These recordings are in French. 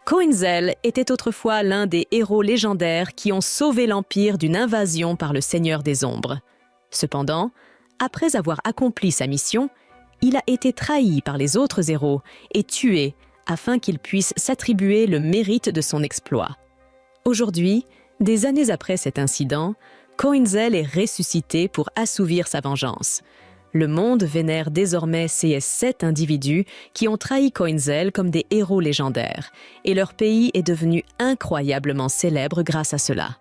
Coinzel était autrefois l'un des héros légendaires qui ont sauvé l'Empire d'une invasion par le Seigneur des Ombres. Cependant, après avoir accompli sa mission, il a été trahi par les autres héros et tué afin qu'il puisse s'attribuer le mérite de son exploit. Aujourd'hui, des années après cet incident, Coinzel est ressuscité pour assouvir sa vengeance. Le monde vénère désormais ces 7 individus qui ont trahi Coinzel comme des héros légendaires, et leur pays est devenu incroyablement célèbre grâce à cela.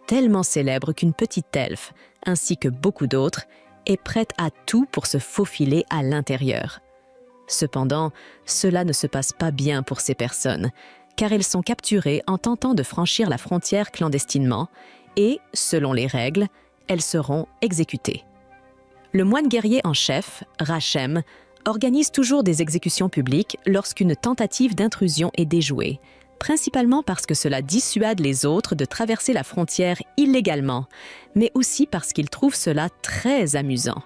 Tellement célèbre qu'une petite elfe, ainsi que beaucoup d'autres, est prête à tout pour se faufiler à l'intérieur. Cependant, cela ne se passe pas bien pour ces personnes, car elles sont capturées en tentant de franchir la frontière clandestinement, et, selon les règles, elles seront exécutées. Le moine guerrier en chef, Rachem, organise toujours des exécutions publiques lorsqu'une tentative d'intrusion est déjouée, principalement parce que cela dissuade les autres de traverser la frontière illégalement, mais aussi parce qu'il trouve cela très amusant.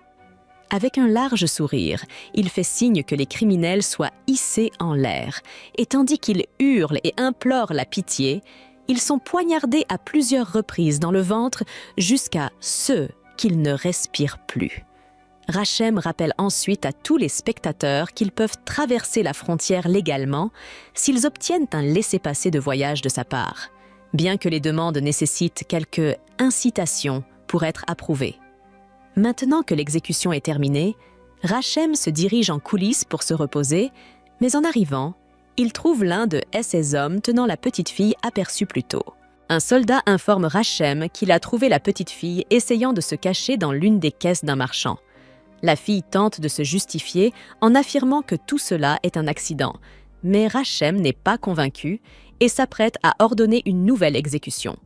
Avec un large sourire, il fait signe que les criminels soient hissés en l'air, et tandis qu'il hurle et implore la pitié, ils sont poignardés à plusieurs reprises dans le ventre jusqu'à ce qu'ils ne respirent plus. Rachem rappelle ensuite à tous les spectateurs qu'ils peuvent traverser la frontière légalement s'ils obtiennent un laissez-passer de voyage de sa part, bien que les demandes nécessitent quelques incitations pour être approuvées. Maintenant que l'exécution est terminée, Rachem se dirige en coulisses pour se reposer, mais en arrivant, il trouve l'un de ses hommes tenant la petite fille aperçue plus tôt. Un soldat informe Rachem qu'il a trouvé la petite fille essayant de se cacher dans l'une des caisses d'un marchand. La fille tente de se justifier en affirmant que tout cela est un accident, mais Rachem n'est pas convaincu et s'apprête à ordonner une nouvelle exécution.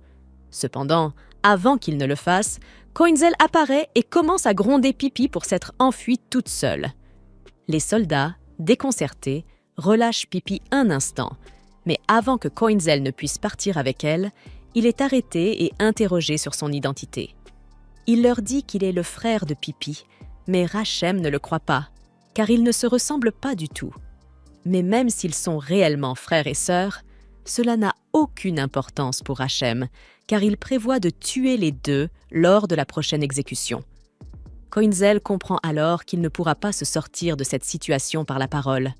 Cependant, avant qu'il ne le fasse, Coinzel apparaît et commence à gronder Pipi pour s'être enfuie toute seule. Les soldats, déconcertés, relâchent Pipi un instant, mais avant que Coinzel ne puisse partir avec elle, il est arrêté et interrogé sur son identité. Il leur dit qu'il est le frère de Pipi, mais Rachem ne le croit pas, car ils ne se ressemblent pas du tout. Mais même s'ils sont réellement frères et sœurs, cela n'a aucune importance pour Rachem, car il prévoit de tuer les deux lors de la prochaine exécution. Coinzel comprend alors qu'il ne pourra pas se sortir de cette situation par la parole.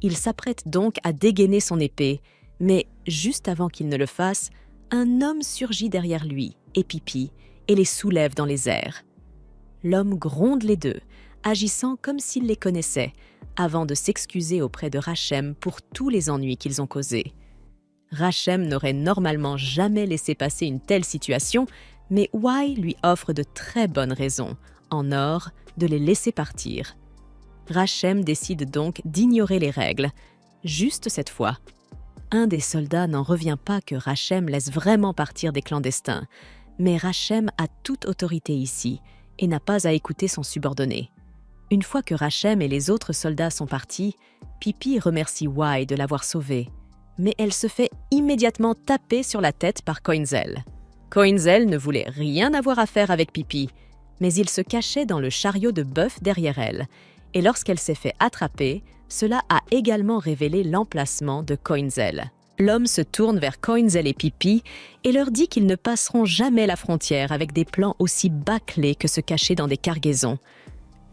Il s'apprête donc à dégainer son épée, mais juste avant qu'il ne le fasse, un homme surgit derrière lui et Pipi et les soulève dans les airs. L'homme gronde les deux, agissant comme s'il les connaissait, avant de s'excuser auprès de Rachem pour tous les ennuis qu'ils ont causés. Rachem n'aurait normalement jamais laissé passer une telle situation, mais Wai lui offre de très bonnes raisons, en or, de les laisser partir. Rachem décide donc d'ignorer les règles, juste cette fois. Un des soldats n'en revient pas que Rachem laisse vraiment partir des clandestins, mais Rachem a toute autorité ici et n'a pas à écouter son subordonné. Une fois que Rachem et les autres soldats sont partis, Pipi remercie Wai de l'avoir sauvée, mais elle se fait immédiatement taper sur la tête par Coinzel. Coinzel ne voulait rien avoir à faire avec Pipi, mais il se cachait dans le chariot de bœuf derrière elle, et lorsqu'elle s'est fait attraper, cela a également révélé l'emplacement de Coinzel. L'homme se tourne vers Coinzel et Pipi et leur dit qu'ils ne passeront jamais la frontière avec des plans aussi bâclés que se cacher dans des cargaisons.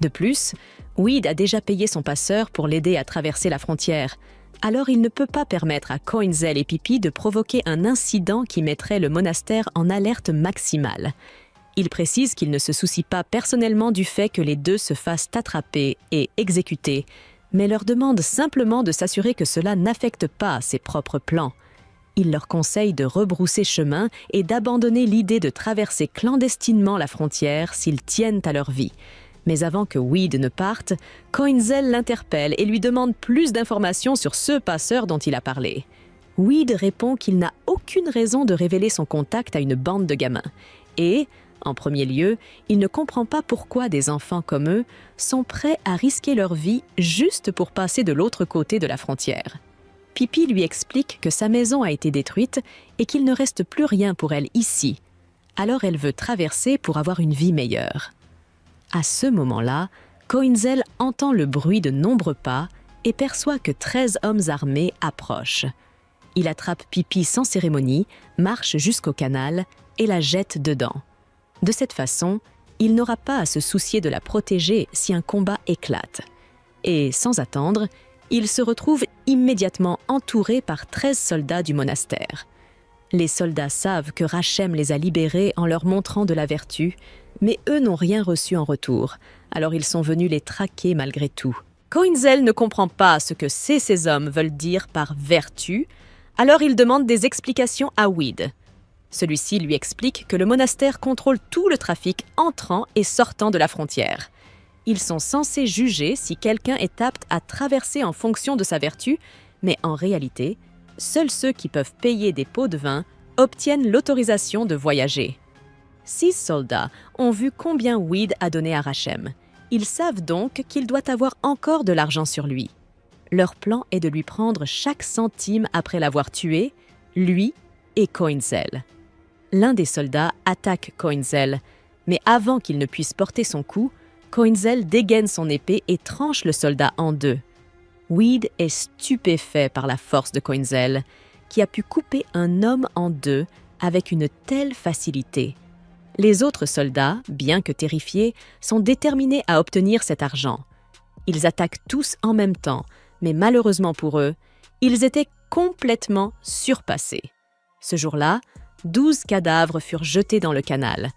De plus, Weed a déjà payé son passeur pour l'aider à traverser la frontière, alors il ne peut pas permettre à Coinzel et Pipi de provoquer un incident qui mettrait le monastère en alerte maximale. Il précise qu'il ne se soucie pas personnellement du fait que les deux se fassent attraper et exécuter, mais leur demande simplement de s'assurer que cela n'affecte pas ses propres plans. Il leur conseille de rebrousser chemin et d'abandonner l'idée de traverser clandestinement la frontière s'ils tiennent à leur vie. Mais avant que Weed ne parte, Coinzel l'interpelle et lui demande plus d'informations sur ce passeur dont il a parlé. Weed répond qu'il n'a aucune raison de révéler son contact à une bande de gamins. Et, en premier lieu, il ne comprend pas pourquoi des enfants comme eux sont prêts à risquer leur vie juste pour passer de l'autre côté de la frontière. Pipi lui explique que sa maison a été détruite et qu'il ne reste plus rien pour elle ici. Alors elle veut traverser pour avoir une vie meilleure. À ce moment-là, Coinzel entend le bruit de nombreux pas et perçoit que 13 hommes armés approchent. Il attrape Pippi sans cérémonie, marche jusqu'au canal et la jette dedans. De cette façon, il n'aura pas à se soucier de la protéger si un combat éclate. Et sans attendre, il se retrouve immédiatement entouré par 13 soldats du monastère. Les soldats savent que Rachem les a libérés en leur montrant de la vertu, mais eux n'ont rien reçu en retour, alors ils sont venus les traquer malgré tout. Coinzel ne comprend pas ce que ces hommes veulent dire par « vertu », alors il demande des explications à Weed. Celui-ci lui explique que le monastère contrôle tout le trafic entrant et sortant de la frontière. Ils sont censés juger si quelqu'un est apte à traverser en fonction de sa vertu, mais en réalité, seuls ceux qui peuvent payer des pots de vin obtiennent l'autorisation de voyager. 6 soldats ont vu combien Weed a donné à Rachem. Ils savent donc qu'il doit avoir encore de l'argent sur lui. Leur plan est de lui prendre chaque centime après l'avoir tué, lui et Coinzel. L'un des soldats attaque Coinzel, mais avant qu'il ne puisse porter son coup, Coinzel dégaine son épée et tranche le soldat en deux. Weed est stupéfait par la force de Coinzel, qui a pu couper un homme en deux avec une telle facilité. Les autres soldats, bien que terrifiés, sont déterminés à obtenir cet argent. Ils attaquent tous en même temps, mais malheureusement pour eux, ils étaient complètement surpassés. Ce jour-là, 12 cadavres furent jetés dans le canal.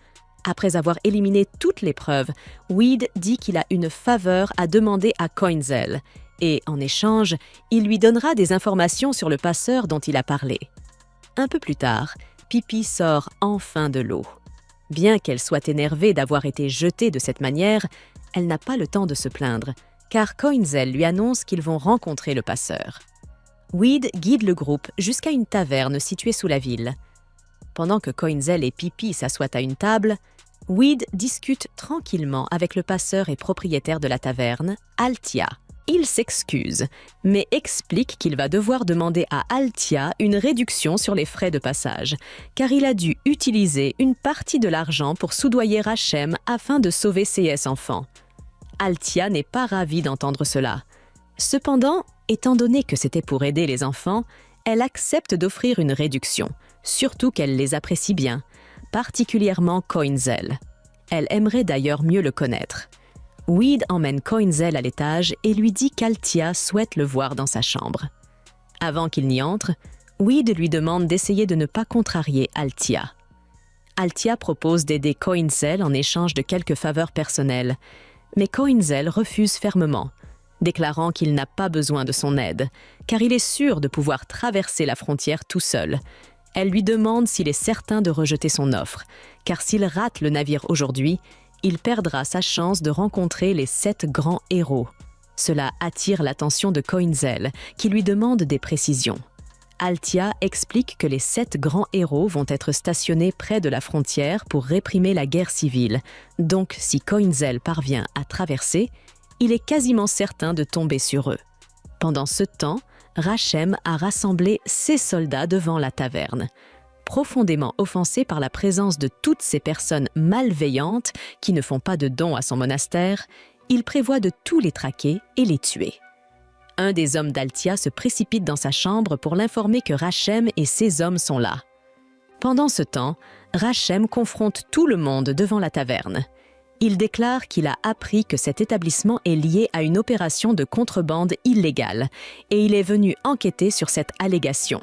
Après avoir éliminé toutes les preuves, Weed dit qu'il a une faveur à demander à Coinzel, et en échange, il lui donnera des informations sur le passeur dont il a parlé. Un peu plus tard, Pippi sort enfin de l'eau. Bien qu'elle soit énervée d'avoir été jetée de cette manière, elle n'a pas le temps de se plaindre, car Coinzel lui annonce qu'ils vont rencontrer le passeur. Weed guide le groupe jusqu'à une taverne située sous la ville. Pendant que Coinzel et Pippi s'assoient à une table, Weed discute tranquillement avec le passeur et propriétaire de la taverne, Altia. Il s'excuse, mais explique qu'il va devoir demander à Altia une réduction sur les frais de passage, car il a dû utiliser une partie de l'argent pour soudoyer Rachem afin de sauver ses enfants. Altia n'est pas ravie d'entendre cela. Cependant, étant donné que c'était pour aider les enfants, elle accepte d'offrir une réduction, surtout qu'elle les apprécie bien, particulièrement Coinzel. Elle aimerait d'ailleurs mieux le connaître. Weed emmène Coinzel à l'étage et lui dit qu'Altia souhaite le voir dans sa chambre. Avant qu'il n'y entre, Weed lui demande d'essayer de ne pas contrarier Altia. Altia propose d'aider Coinzel en échange de quelques faveurs personnelles, mais Coinzel refuse fermement, déclarant qu'il n'a pas besoin de son aide, car il est sûr de pouvoir traverser la frontière tout seul. Elle lui demande s'il est certain de rejeter son offre, car s'il rate le navire aujourd'hui, il perdra sa chance de rencontrer les 7 grands héros. Cela attire l'attention de Coinzel, qui lui demande des précisions. Altia explique que les 7 grands héros vont être stationnés près de la frontière pour réprimer la guerre civile. Donc, si Coinzel parvient à traverser, il est quasiment certain de tomber sur eux. Pendant ce temps, Rachem a rassemblé ses soldats devant la taverne. Profondément offensé par la présence de toutes ces personnes malveillantes qui ne font pas de dons à son monastère, il prévoit de tous les traquer et les tuer. Un des hommes d'Altia se précipite dans sa chambre pour l'informer que Rachem et ses hommes sont là. Pendant ce temps, Rachem confronte tout le monde devant la taverne. Il déclare qu'il a appris que cet établissement est lié à une opération de contrebande illégale et il est venu enquêter sur cette allégation.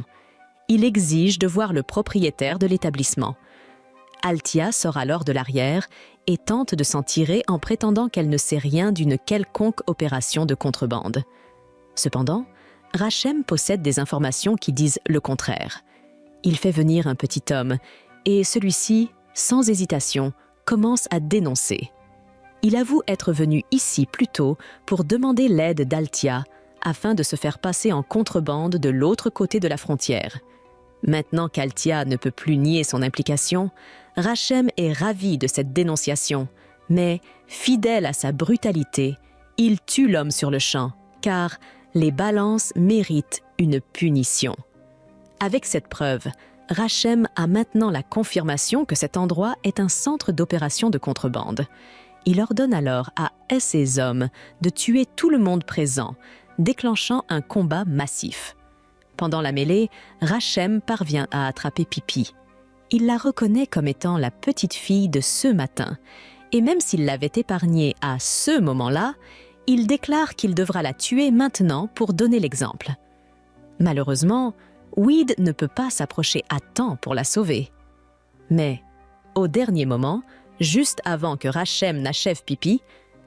Il exige de voir le propriétaire de l'établissement. Altia sort alors de l'arrière et tente de s'en tirer en prétendant qu'elle ne sait rien d'une quelconque opération de contrebande. Cependant, Rachem possède des informations qui disent le contraire. Il fait venir un petit homme et celui-ci, sans hésitation, commence à dénoncer. Il avoue être venu ici plus tôt pour demander l'aide d'Altia afin de se faire passer en contrebande de l'autre côté de la frontière. Maintenant qu'Altia ne peut plus nier son implication, Rachem est ravi de cette dénonciation, mais, fidèle à sa brutalité, il tue l'homme sur le champ, car les balances méritent une punition. Avec cette preuve, Rachem a maintenant la confirmation que cet endroit est un centre d'opération de contrebande. Il ordonne alors à ses hommes de tuer tout le monde présent, déclenchant un combat massif. Pendant la mêlée, Rachem parvient à attraper Pipi. Il la reconnaît comme étant la petite fille de ce matin. Et même s'il l'avait épargnée à ce moment-là, il déclare qu'il devra la tuer maintenant pour donner l'exemple. Malheureusement, Weed ne peut pas s'approcher à temps pour la sauver. Mais, au dernier moment, juste avant que Rachem n'achève Pipi,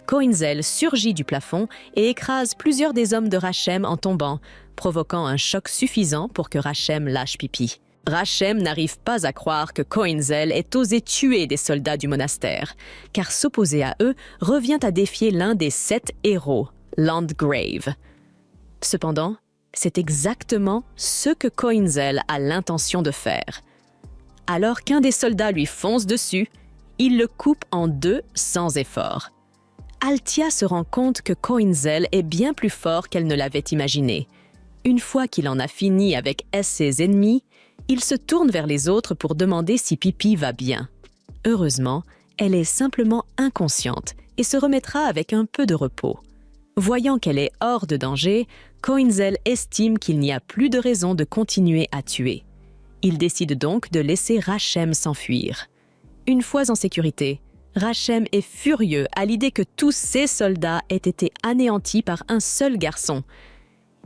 Koinzel surgit du plafond et écrase plusieurs des hommes de Rachem en tombant, provoquant un choc suffisant pour que Rachem lâche Pipi. Rachem n'arrive pas à croire que Koinzel ait osé tuer des soldats du monastère, car s'opposer à eux revient à défier l'un des 7 héros, Landgrave. Cependant, c'est exactement ce que Koinzel a l'intention de faire. Alors qu'un des soldats lui fonce dessus, il le coupe en 2 sans effort. Altia se rend compte que Koinzel est bien plus fort qu'elle ne l'avait imaginé. Une fois qu'il en a fini avec ses ennemis, il se tourne vers les autres pour demander si Pipi va bien. Heureusement, elle est simplement inconsciente et se remettra avec un peu de repos. Voyant qu'elle est hors de danger, Koinzel estime qu'il n'y a plus de raison de continuer à tuer. Il décide donc de laisser Rachem s'enfuir. Une fois en sécurité, Rachem est furieux à l'idée que tous ses soldats aient été anéantis par un seul garçon.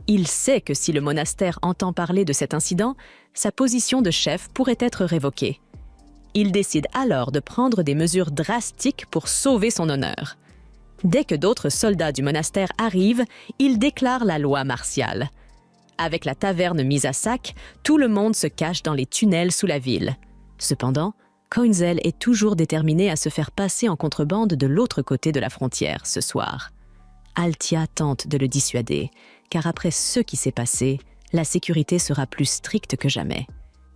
Il sait que si le monastère entend parler de cet incident, sa position de chef pourrait être révoquée. Il décide alors de prendre des mesures drastiques pour sauver son honneur. Dès que d'autres soldats du monastère arrivent, il déclare la loi martiale. Avec la taverne mise à sac, tout le monde se cache dans les tunnels sous la ville. Cependant, Koinzel est toujours déterminé à se faire passer en contrebande de l'autre côté de la frontière ce soir. Altia tente de le dissuader, car après ce qui s'est passé, la sécurité sera plus stricte que jamais.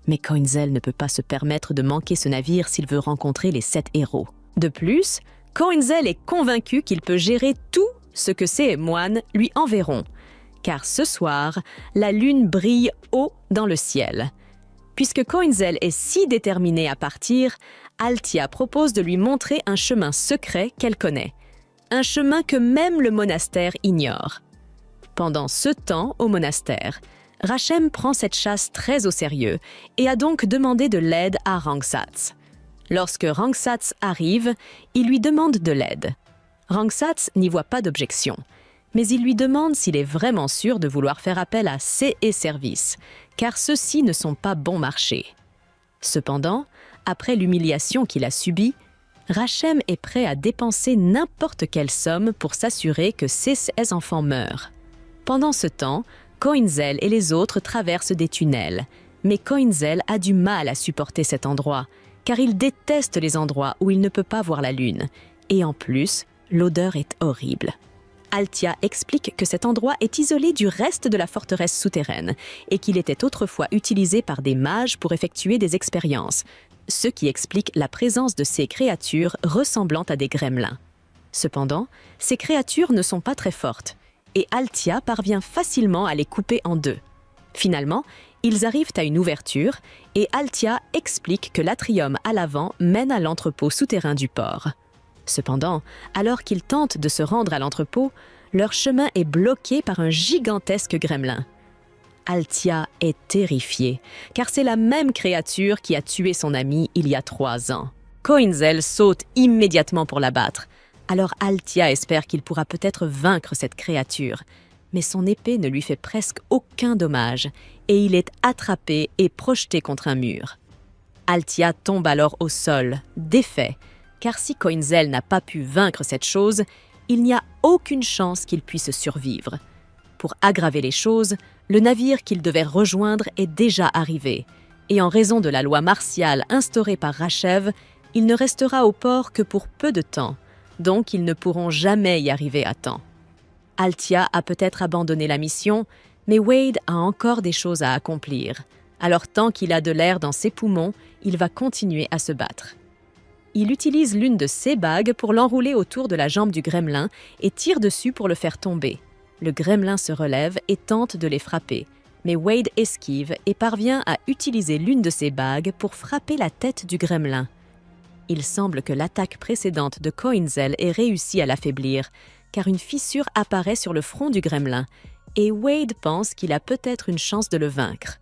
Mais Koinzel ne peut pas se permettre de manquer ce navire s'il veut rencontrer les 7 héros. De plus, Koinzel est convaincu qu'il peut gérer tout ce que ses moines lui enverront, car ce soir, la lune brille haut dans le ciel. Puisque Koinzel est si déterminé à partir, Altia propose de lui montrer un chemin secret qu'elle connaît. Un chemin que même le monastère ignore. Pendant ce temps, au monastère, Rachem prend cette chasse très au sérieux et a donc demandé de l'aide à Rangsatz. Lorsque Rangsatz arrive, il lui demande de l'aide. Rangsatz n'y voit pas d'objection, mais il lui demande s'il est vraiment sûr de vouloir faire appel à ses services, car ceux-ci ne sont pas bon marché. Cependant, après l'humiliation qu'il a subie, Rachem est prêt à dépenser n'importe quelle somme pour s'assurer que ses enfants meurent. Pendant ce temps, Koinzel et les autres traversent des tunnels, mais Koinzel a du mal à supporter cet endroit, car il déteste les endroits où il ne peut pas voir la lune, et en plus, l'odeur est horrible. Altia explique que cet endroit est isolé du reste de la forteresse souterraine et qu'il était autrefois utilisé par des mages pour effectuer des expériences, ce qui explique la présence de ces créatures ressemblant à des gremlins. Cependant, ces créatures ne sont pas très fortes et Altia parvient facilement à les couper en 2. Finalement, ils arrivent à une ouverture et Altia explique que l'atrium à l'avant mène à l'entrepôt souterrain du port. Cependant, alors qu'ils tentent de se rendre à l'entrepôt, leur chemin est bloqué par un gigantesque gremlin. Altia est terrifiée, car c'est la même créature qui a tué son ami il y a 3 ans. Koinzel saute immédiatement pour l'abattre. Alors Altia espère qu'il pourra peut-être vaincre cette créature, mais son épée ne lui fait presque aucun dommage et il est attrapé et projeté contre un mur. Altia tombe alors au sol, défait, car si Koinzel n'a pas pu vaincre cette chose, il n'y a aucune chance qu'il puisse survivre. Pour aggraver les choses, le navire qu'il devait rejoindre est déjà arrivé, et en raison de la loi martiale instaurée par Rachem, il ne restera au port que pour peu de temps, donc ils ne pourront jamais y arriver à temps. Altia a peut-être abandonné la mission, mais Wade a encore des choses à accomplir. Alors tant qu'il a de l'air dans ses poumons, il va continuer à se battre. Il utilise l'une de ses bagues pour l'enrouler autour de la jambe du gremlin et tire dessus pour le faire tomber. Le gremlin se relève et tente de les frapper, mais Wade esquive et parvient à utiliser l'une de ses bagues pour frapper la tête du gremlin. Il semble que l'attaque précédente de Koinzel ait réussi à l'affaiblir, car une fissure apparaît sur le front du gremlin, et Wade pense qu'il a peut-être une chance de le vaincre.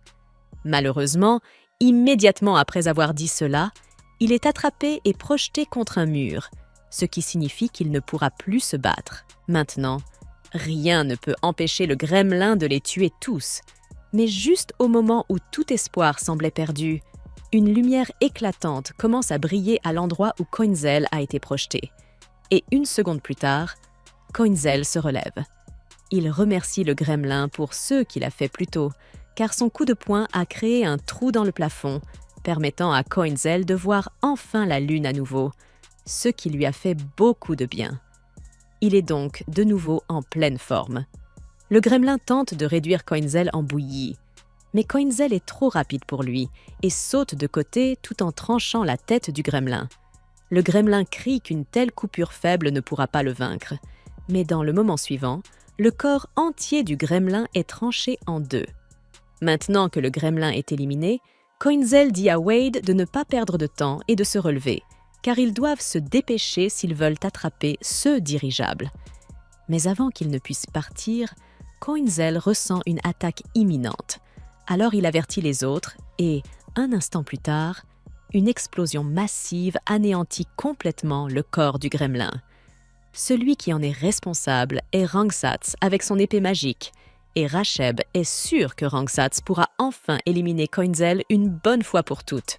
Malheureusement, immédiatement après avoir dit cela, il est attrapé et projeté contre un mur, ce qui signifie qu'il ne pourra plus se battre. Maintenant, rien ne peut empêcher le gremlin de les tuer tous. Mais juste au moment où tout espoir semblait perdu, une lumière éclatante commence à briller à l'endroit où Coinzel a été projeté. Et une seconde plus tard, Coinzel se relève. Il remercie le gremlin pour ce qu'il a fait plus tôt, car son coup de poing a créé un trou dans le plafond, permettant à Coinzel de voir enfin la lune à nouveau, ce qui lui a fait beaucoup de bien. Il est donc de nouveau en pleine forme. Le gremlin tente de réduire Coinzel en bouillie, mais Coinzel est trop rapide pour lui et saute de côté tout en tranchant la tête du gremlin. Le gremlin crie qu'une telle coupure faible ne pourra pas le vaincre, mais dans le moment suivant, le corps entier du gremlin est tranché en deux. Maintenant que le gremlin est éliminé, Coinzel dit à Wade de ne pas perdre de temps et de se relever, car ils doivent se dépêcher s'ils veulent attraper ce dirigeable. Mais avant qu'il ne puisse partir, Coinzel ressent une attaque imminente. Alors il avertit les autres et, un instant plus tard, une explosion massive anéantit complètement le corps du gremlin. Celui qui en est responsable est Rangsats avec son épée magique, et Racheb est sûr que Rangsats pourra enfin éliminer Coinzel une bonne fois pour toutes.